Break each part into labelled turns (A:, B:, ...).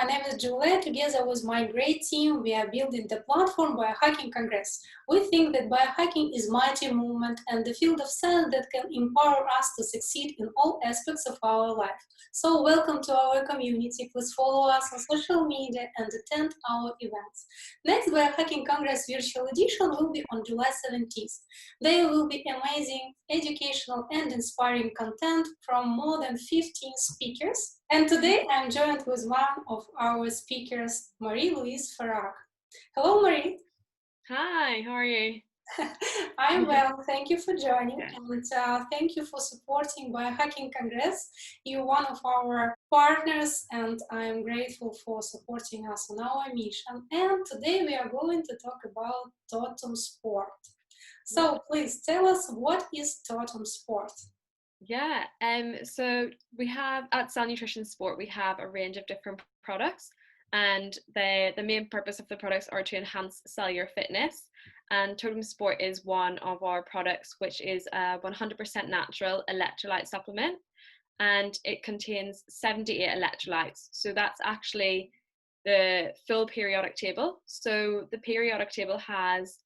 A: name is Julia. Together with my great team, we are building the platform Biohacking Congress. We think that biohacking is mighty movement and the field of science that can empower us to succeed in all aspects of our life. So welcome to our community. Please follow us on social media and attend our events. Next Biohacking Congress virtual edition will be on July 17th. There will be amazing, educational and inspiring content from more than 15 speakers. And today I'm joined with one of our speakers, Marie-Louise Farag. Hello, Marie.
B: Hi, how are you?
A: I'm well, thank you for joining, and thank you for supporting Biohacking Congress. You're one of our partners, and I'm grateful for supporting us on our mission. And today we are going to talk about Totum Sport. So please tell us, what is Totum Sport?
B: So we have at Cell Nutrition Sport, we have a range of different products, and the main purpose of the products are to enhance cellular fitness. And Totum Sport is one of our products, which is a 100% natural electrolyte supplement, and it contains 78 electrolytes. So that's actually the full periodic table. So the periodic table has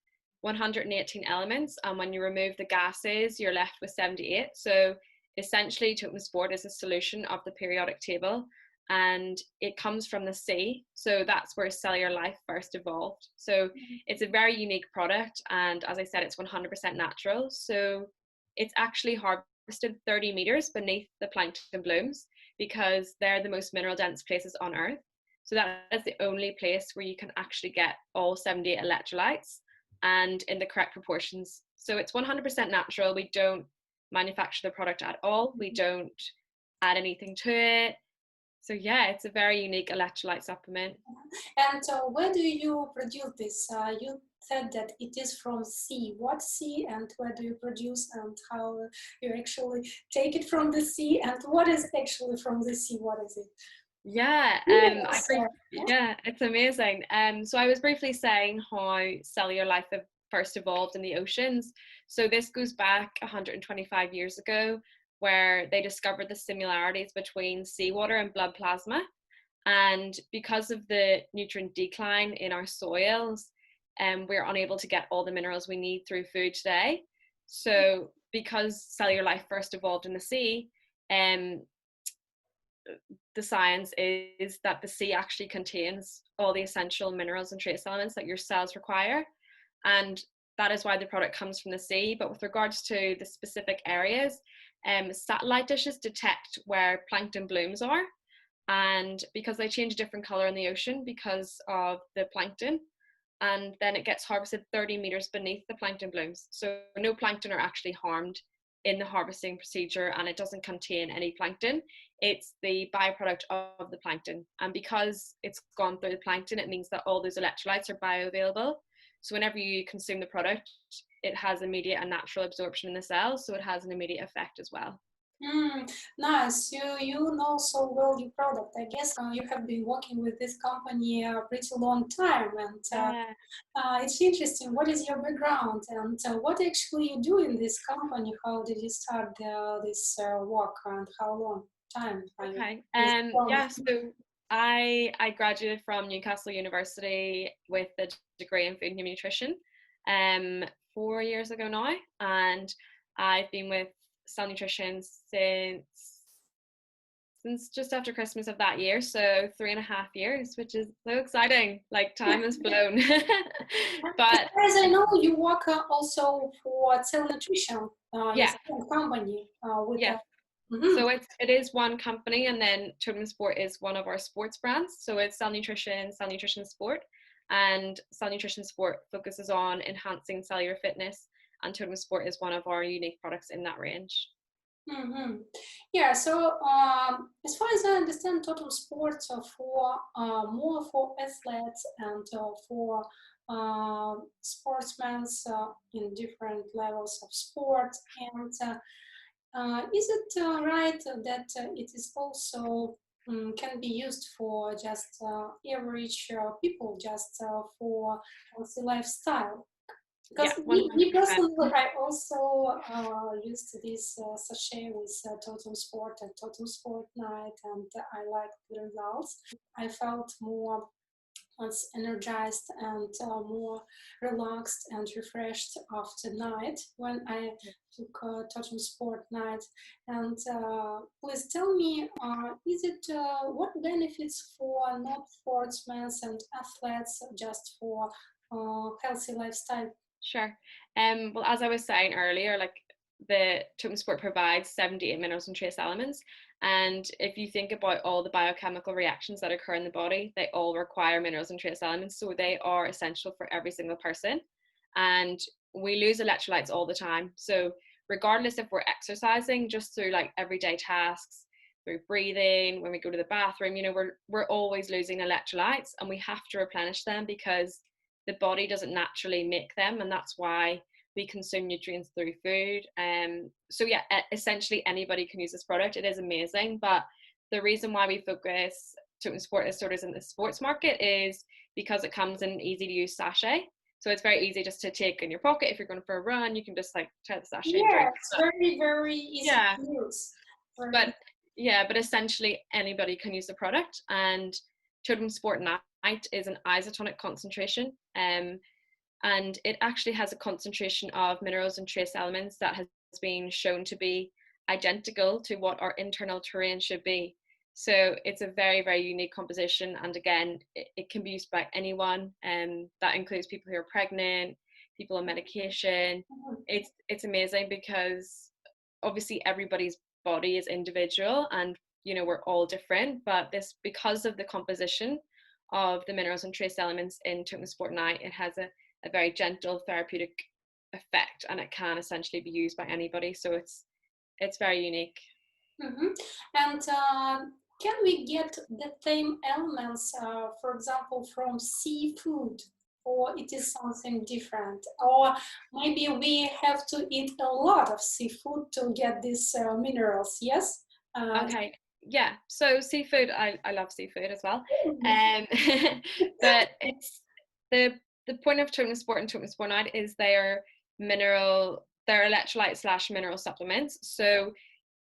B: 118 elements, and when you remove the gases, you're left with 78. So essentially, Totum Sport is a solution of the periodic table, and it comes from the sea. So that's where cellular life first evolved. So it's a very unique product, and as I said, it's 100% natural. So it's actually harvested 30 meters beneath the plankton blooms, because they're the most mineral dense places on Earth. So that is the only place where you can actually get all 78 electrolytes and in the correct proportions. So it's 100% natural. We don't manufacture the product at all. We don't add anything to it. So yeah, it's a very unique electrolyte supplement.
A: And where do you produce this? You said that it is from sea. What sea, and where do you produce, and how you actually take it from the sea, and what is actually from the sea? What is it?
B: It's amazing. So I was briefly saying how cellular life first evolved in the oceans. So this goes back 125 years ago, where they discovered the similarities between seawater and blood plasma. And because of the nutrient decline in our soils, we're unable to get all the minerals we need through food today. So because cellular life first evolved in the sea, the science is that the sea actually contains all the essential minerals and trace elements that your cells require. And that is why the product comes from the sea. But with regards to the specific areas, satellite dishes detect where plankton blooms are. And because they change a different color in the ocean because of the plankton, and then it gets harvested 30 meters beneath the plankton blooms. So no plankton are actually harmed in the harvesting procedure, and it doesn't contain any plankton. It's the byproduct of the plankton. And because it's gone through the plankton, it means that all those electrolytes are bioavailable. So whenever you consume the product, it has immediate and natural absorption in the cells, so it has an immediate effect as well.
A: Nice. You know so well your product. I guess you have been working with this company a pretty long time, and it's interesting. What is your background, and what actually you do in this company? How did you start this work, and how long time?
B: So I graduated from Newcastle University with a degree in food and human nutrition 4 years ago now, and I've been with Cell Nutrition since just after Christmas of that year, so 3.5 years, which is so exciting. Like, time has flown.
A: But as I know, you work also for Cell Nutrition, company.
B: So it is one company, and then Totum Sport is one of our sports brands. So it's Cell Nutrition Sport, and Cell Nutrition Sport focuses on enhancing cellular fitness, and Totum Sport is one of our unique products in that range.
A: Yeah, so as far as I understand, Totum Sports are for more for athletes and for sportsmen in different levels of sport. And is it right that it is also can be used for just average people, just for healthy lifestyle? Because
B: Yeah, 100%.
A: me personally, I also used this sachet with Totum Sport and Totum Sport Night, and I liked the results. I felt more energized and more relaxed and refreshed after night when I took Totem Sport Night. And please tell me, is it what benefits for not sportsmen and athletes, just for healthy lifestyle?
B: Sure. Well, as I was saying earlier, like the Totem Sport provides 78 minerals and trace elements. And if you think about all the biochemical reactions that occur in the body, they all require minerals and trace elements. So they are essential for every single person. And we lose electrolytes all the time. So regardless if we're exercising, just through like everyday tasks, through breathing, when we go to the bathroom, we're always losing electrolytes, and we have to replenish them because the body doesn't naturally make them, and that's why we consume nutrients through food. So yeah, essentially anybody can use this product. It is amazing, but the reason why we focus Totem Sport as sort of in the sports market is because it comes in an easy to use sachet. So it's very easy just to take in your pocket. If you're going for a run, you can just like take the sachet and
A: Yeah,
B: drink.
A: it's very, very easy
B: Yeah,
A: to use.
B: but yeah, but essentially anybody can use the product. And Totem Sport Night is an isotonic concentration, and it actually has a concentration of minerals and trace elements that has been shown to be identical to what our internal terrain should be. So it's a very, very unique composition, and again, it can be used by anyone, and that includes people who are pregnant, people on medication. It's amazing because obviously everybody's body is individual, and we're all different, but this, because of the composition of the minerals and trace elements in Totem Sport Night, it has a very gentle therapeutic effect, and it can essentially be used by anybody. So it's very unique.
A: Mm-hmm. And can we get the same elements, for example, from seafood, or it is something different? Or maybe we have to eat a lot of seafood to get these minerals, yes?
B: Okay, yeah, so seafood, I love seafood as well. um but it's the point of Totem Sport and Totem Sport Night is they're electrolyte slash mineral supplements. So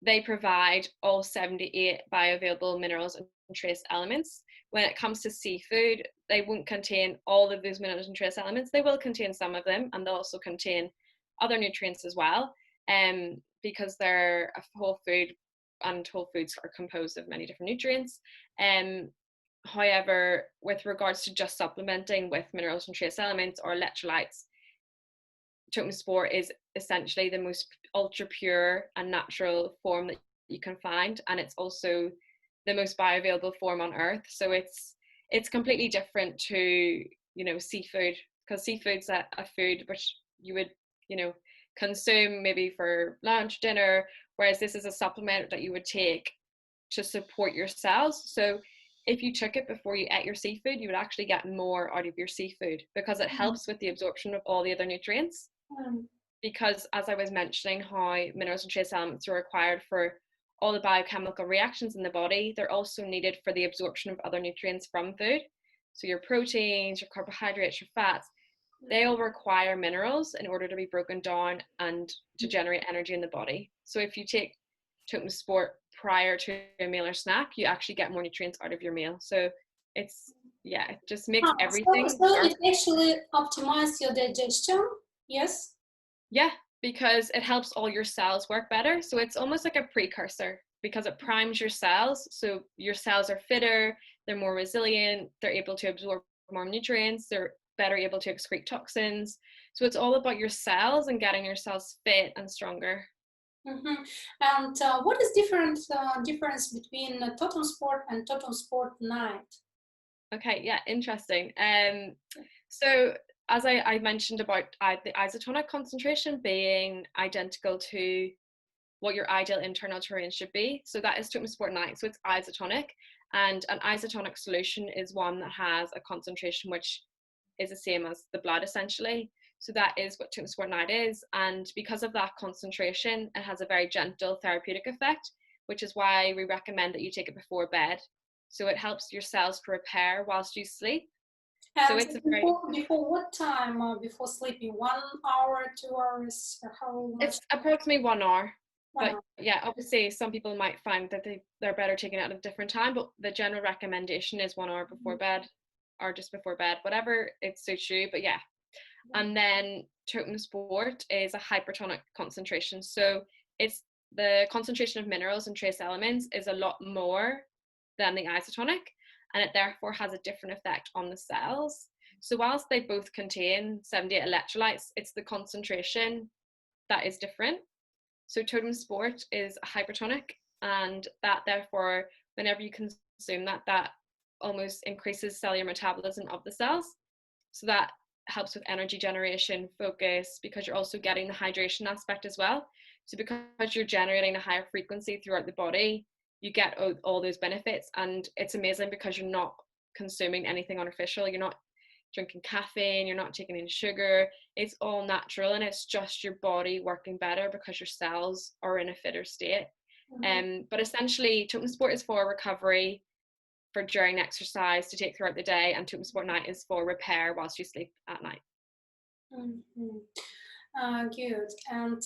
B: they provide all 78 bioavailable minerals and trace elements. When it comes to seafood, they won't contain all of those minerals and trace elements. They will contain some of them, and they'll also contain other nutrients as well, because they're a whole food, and whole foods are composed of many different nutrients. However, with regards to just supplementing with minerals and trace elements or electrolytes, Totem Sport is essentially the most ultra pure and natural form that you can find, and it's also the most bioavailable form on earth. So it's completely different to seafood, because seafood's a food which you would consume maybe for lunch, dinner, whereas this is a supplement that you would take to support your cells. So if you took it before you ate your seafood, you would actually get more out of your seafood because it helps with the absorption of all the other nutrients.
A: Mm.
B: Because as I was mentioning, how minerals and trace elements are required for all the biochemical reactions in the body, they're also needed for the absorption of other nutrients from food. So your proteins, your carbohydrates, your fats, they all require minerals in order to be broken down and to generate energy in the body. So if you take Totem Sport prior to a meal or snack, you actually get more nutrients out of your meal. So it just makes everything
A: So
B: work.
A: it actually optimizes your digestion, yes?
B: Yeah, because it helps all your cells work better. So it's almost like a precursor because it primes your cells. So your cells are fitter, they're more resilient, they're able to absorb more nutrients, they're better able to excrete toxins. So it's all about your cells and getting your cells fit and stronger.
A: Mm-hmm. And what is difference between Totem Sport and Totem Sport Night?
B: Okay, yeah, interesting. So as I mentioned about the isotonic concentration being identical to what your ideal internal terrain should be. So that is Totem Sport Night. So it's isotonic, and an isotonic solution is one that has a concentration which is the same as the blood essentially. So that is what Totem Sport Night is, and because of that concentration, it has a very gentle therapeutic effect, which is why we recommend that you take it before bed. So it helps your cells to repair whilst you sleep. So
A: And
B: it's a very,
A: before what time? Before sleeping, 1 hour, 2 hours, or how much?
B: it's approximately 1 hour.
A: One
B: But
A: hour.
B: yeah, obviously some people might find that they're better taking it at a different time, but the general recommendation is 1 hour before bed or just before bed, whatever it suits you. But yeah. And then Totum Sport is a hypertonic concentration. So it's the concentration of minerals and trace elements is a lot more than the isotonic, and it therefore has a different effect on the cells. So whilst they both contain 78 electrolytes, it's the concentration that is different. So Totem Sport is hypertonic, and that therefore, whenever you consume that, that almost increases cellular metabolism of the cells. So that helps with energy generation, focus, because you're also getting the hydration aspect as well. So because you're generating a higher frequency throughout the body, you get all those benefits, and it's amazing because you're not consuming anything artificial. You're not drinking caffeine, you're not taking in sugar. It's all natural, and it's just your body working better because your cells are in a fitter state. But essentially, Totem Sport is for recovery, for during exercise to take throughout the day, and Totem Sport Night is for repair whilst you sleep at night.
A: Good. And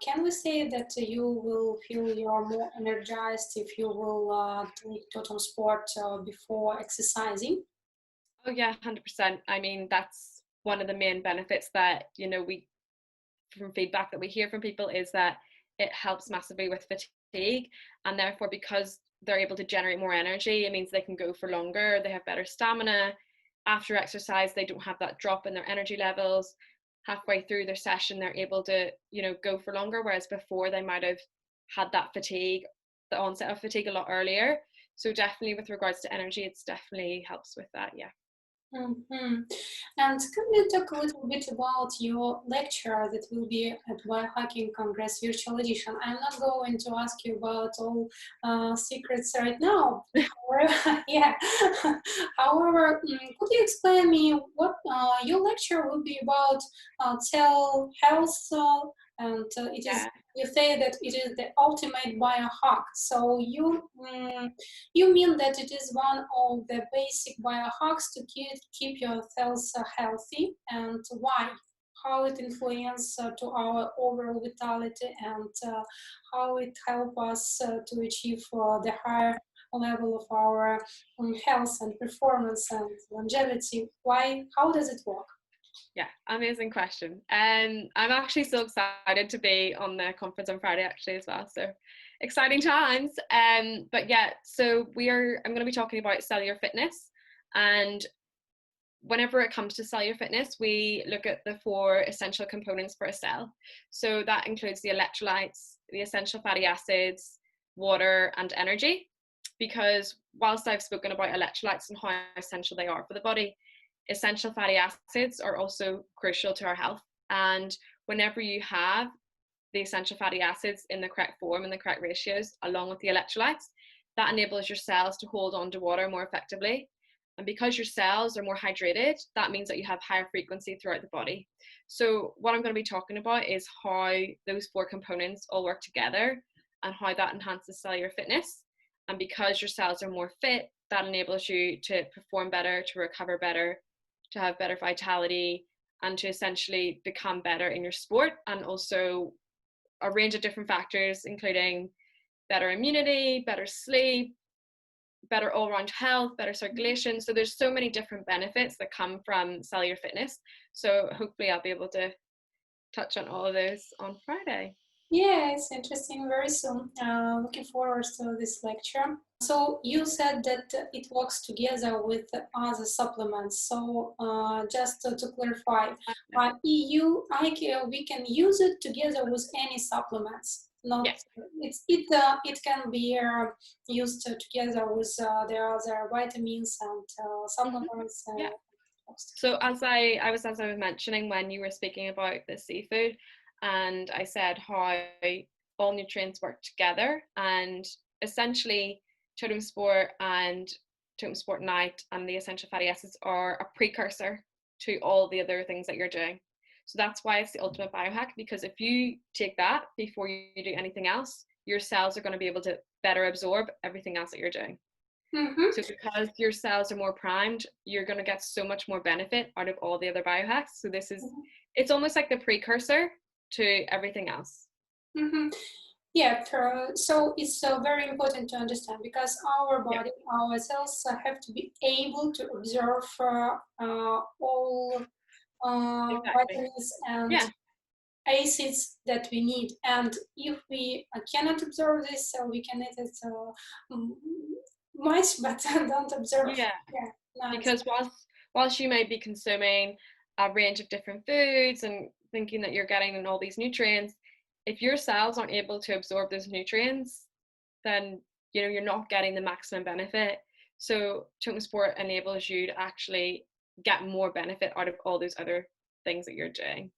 A: can we say that you will feel you're more energized if you will take Totem Sport before exercising?
B: Oh yeah, 100%. I mean, that's one of the main benefits that, we, from feedback that we hear from people, is that it helps massively with fatigue, and therefore because they're able to generate more energy, it means they can go for longer, they have better stamina after exercise, they don't have that drop in their energy levels halfway through their session, they're able to go for longer, whereas before they might have had that fatigue, the onset of fatigue, a lot earlier. So definitely with regards to energy, it's definitely helps with that. Yeah.
A: And can you talk a little bit about your lecture that will be at Biohacking Congress Virtual Edition? I'm not going to ask you about all secrets right now. However, yeah. However, could you explain me what your lecture will be about? Cell health, and it is.
B: Yeah.
A: You say that it is the ultimate biohack. So you mean that it is one of the basic biohacks to keep your cells healthy, and why? How it influences to our overall vitality, and how it help us to achieve the higher level of our health and performance and longevity. Why? How does it work?
B: Yeah, amazing question. I'm actually so excited to be on the conference on Friday actually as well. So exciting times. But yeah, so I'm going to be talking about cellular fitness, and whenever it comes to cellular fitness, we look at the 4 essential components for a cell. So that includes the electrolytes, the essential fatty acids, water, and energy. Because whilst I've spoken about electrolytes and how essential they are for the body, essential fatty acids are also crucial to our health. And whenever you have the essential fatty acids in the correct form and the correct ratios, along with the electrolytes, that enables your cells to hold on to water more effectively. And because your cells are more hydrated, that means that you have higher frequency throughout the body. So what I'm going to be talking about is how those 4 components all work together and how that enhances cellular fitness. And because your cells are more fit, that enables you to perform better, to recover better, to have better vitality, and to essentially become better in your sport, and also a range of different factors, including better immunity, better sleep, better all-round health, better circulation. So there's so many different benefits that come from cellular fitness. So hopefully I'll be able to touch on all of those on Friday.
A: Yeah, it's interesting. Very soon. Looking forward to this lecture. So you said that it works together with other supplements. So just to clarify, we can use it together with any supplements. Not
B: Yes.
A: it can be used together with the other vitamins and supplements.
B: Yeah. So as I was mentioning when you were speaking about the seafood, and I said how all nutrients work together, and essentially Totem Sport and Totem Sport Night and the essential fatty acids are a precursor to all the other things that you're doing. So that's why it's the ultimate biohack, because if you take that before you do anything else, your cells are going to be able to better absorb everything else that you're doing.
A: Mm-hmm.
B: So because your cells are more primed, you're going to get so much more benefit out of all the other biohacks. So it's almost like the precursor to everything else.
A: Mm-hmm. Yeah, so it's very important to understand because our
B: Yeah,
A: body, our cells have to be able to absorb all
B: exactly.
A: vitamins and
B: Yeah,
A: acids that we need. And if we cannot absorb this, we can eat it much, but don't absorb.
B: yeah.
A: Yeah, nice.
B: Because whilst you may be consuming a range of different foods and thinking that you're getting in all these nutrients, if your cells aren't able to absorb those nutrients, then you're not getting the maximum benefit. So Totum Sport enables you to actually get more benefit out of all those other things that you're doing.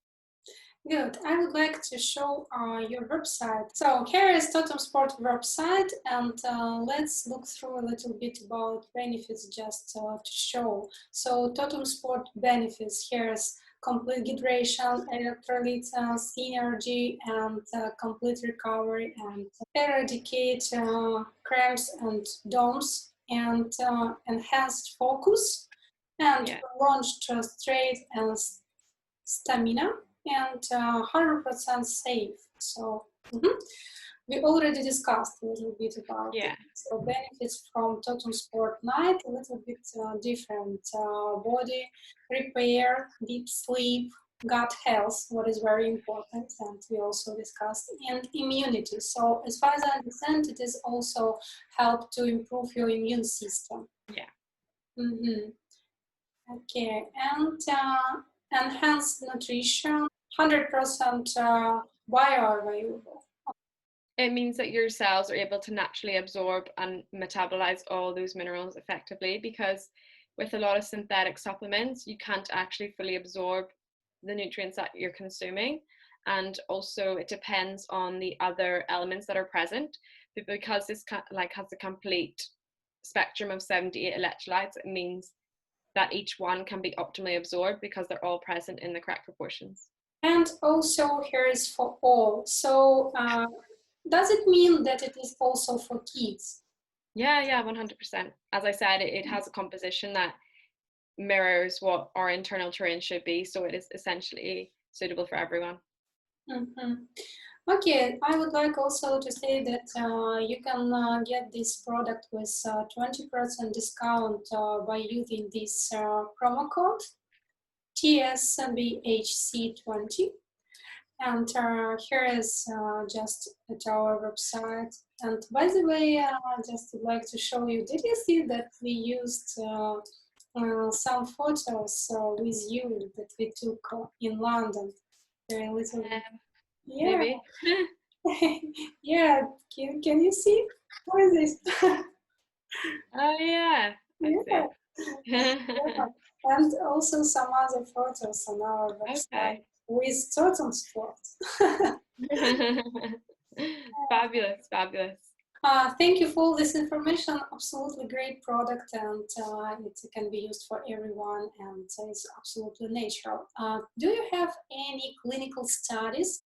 A: Good. I would like to show your website. So here is Totum Sport website, and let's look through a little bit about benefits just to show. So Totum Sport benefits, here's complete hydration, electrolytes, energy, and complete recovery, and eradicate cramps and DOMS, and enhanced focus, and
B: Yeah,
A: launched straight and stamina, and 100% safe. So we already discussed a little bit about it.
B: yeah,
A: So benefits from Totum Sport Night, a little bit different. Body repair, deep sleep, gut health, what is very important, and we also discussed, and immunity. So as far as I understand, it is also help to improve your immune system.
B: yeah.
A: Mm-hmm. Okay, and enhanced nutrition, 100% bioavailable.
B: It means that your cells are able to naturally absorb and metabolize all those minerals effectively, because with a lot of synthetic supplements, you can't actually fully absorb the nutrients that you're consuming. And also it depends on the other elements that are present. But because this has a complete spectrum of 78 electrolytes, it means that each one can be optimally absorbed because they're all present in the correct proportions.
A: And also here is for all. So does it mean that it is also for kids?
B: Yeah, 100%. As I said, it has a composition that mirrors what our internal terrain should be, so it is essentially suitable for everyone.
A: Mm-hmm. Okay, I would like also to say that you can get this product with 20% discount by using this promo code TSBHC20. And here is just at our website. And by the way, I just would like to show you, did you see that we used some photos with you that we took in London? Very little bit. Yeah,
B: Maybe.
A: yeah, can you see? What is this?
B: Oh yeah, I
A: Yeah,
B: see.
A: yeah. And also some other photos on our website
B: Okay.
A: with Totum Sport.
B: Fabulous, fabulous.
A: Thank you for all this information. Absolutely great product, and it can be used for everyone, and it's absolutely natural. Do you have any clinical studies?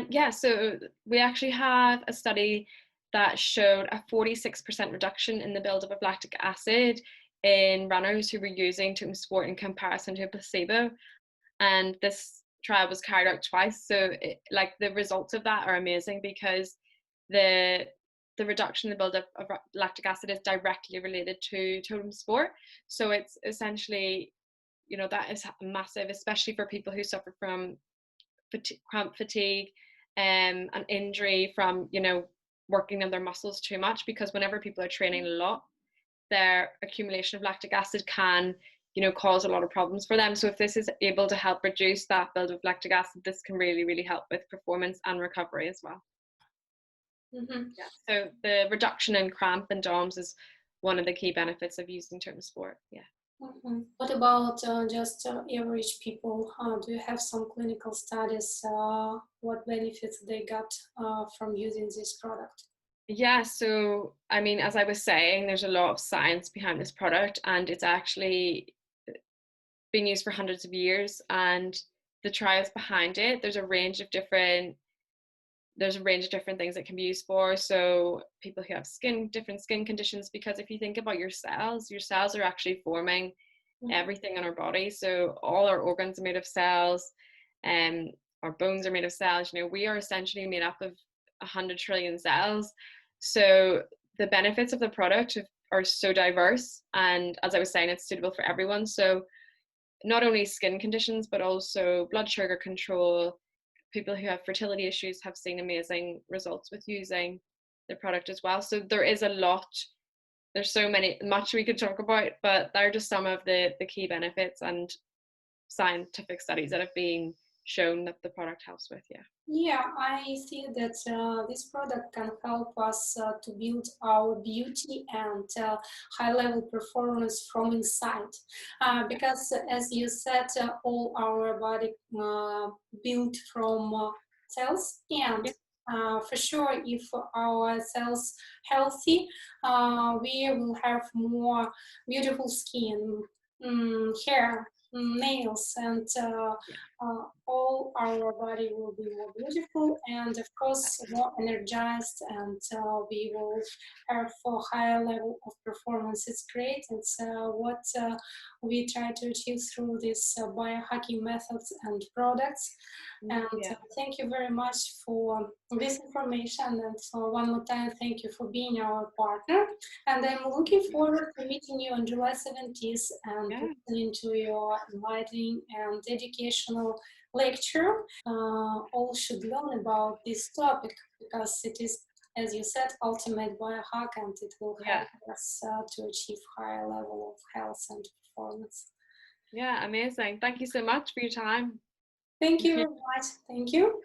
B: Yeah, so we actually have a study that showed a 46% reduction in the buildup of lactic acid in runners who were using Totum Sport in comparison to a placebo. And this trial was carried out twice. So the results of that are amazing, because the the reduction in the buildup of lactic acid is directly related to Totum Sport. So it's essentially, that is massive, especially for people who suffer from cramp fatigue, and injury from working on their muscles too much, because whenever people are training a lot, their accumulation of lactic acid can cause a lot of problems for them. So if this is able to help reduce that build of lactic acid, this can really, really help with performance and recovery as well.
A: Mm-hmm.
B: Yeah, so the reduction in cramp and DOMS is one of the key benefits of using Totum Sport. Yeah.
A: Mm-hmm. What about just average people? Do you have some clinical studies? What benefits they got from using this product?
B: Yeah, so I mean, as I was saying, there's a lot of science behind this product, and it's actually been used for hundreds of years. And the trials behind it, there's a range of different there's a range of different things it can be used for. So people who have different skin conditions, because if you think about your cells are actually forming everything in our body. So all our organs are made of cells, and our bones are made of cells. You know, we are essentially made up of 100 trillion cells. So the benefits of the product are so diverse, and as I was saying, it's suitable for everyone. So not only skin conditions, but also blood sugar control. People who have fertility issues have seen amazing results with using the product as well. So there is a lot, there's much we could talk about, but they're just some of the key benefits and scientific studies that have been shown that the product helps with.
A: Yeah, I see that this product can help us to build our beauty and high-level performance from inside. Because, as you said, all our body built from cells, and
B: Yeah,
A: for sure, if our cells healthy, we will have more beautiful skin, hair, nails, and all our body will be more beautiful and of course more energized, and we will have a higher level of performance. It's great. It's what we try to achieve through these biohacking methods and products. And
B: yeah,
A: thank you very much for this information, and one more time thank you for being our partner, and I'm looking forward to meeting you on July 17th and
B: yeah,
A: listening to your enlightening and educational lecture. All should learn about this topic because it is, as you said, ultimate biohack, and it will
B: yeah,
A: help us to achieve higher level of health and performance.
B: yeah. Amazing. Thank you so much for your time.
A: Thank you very much. Thank you.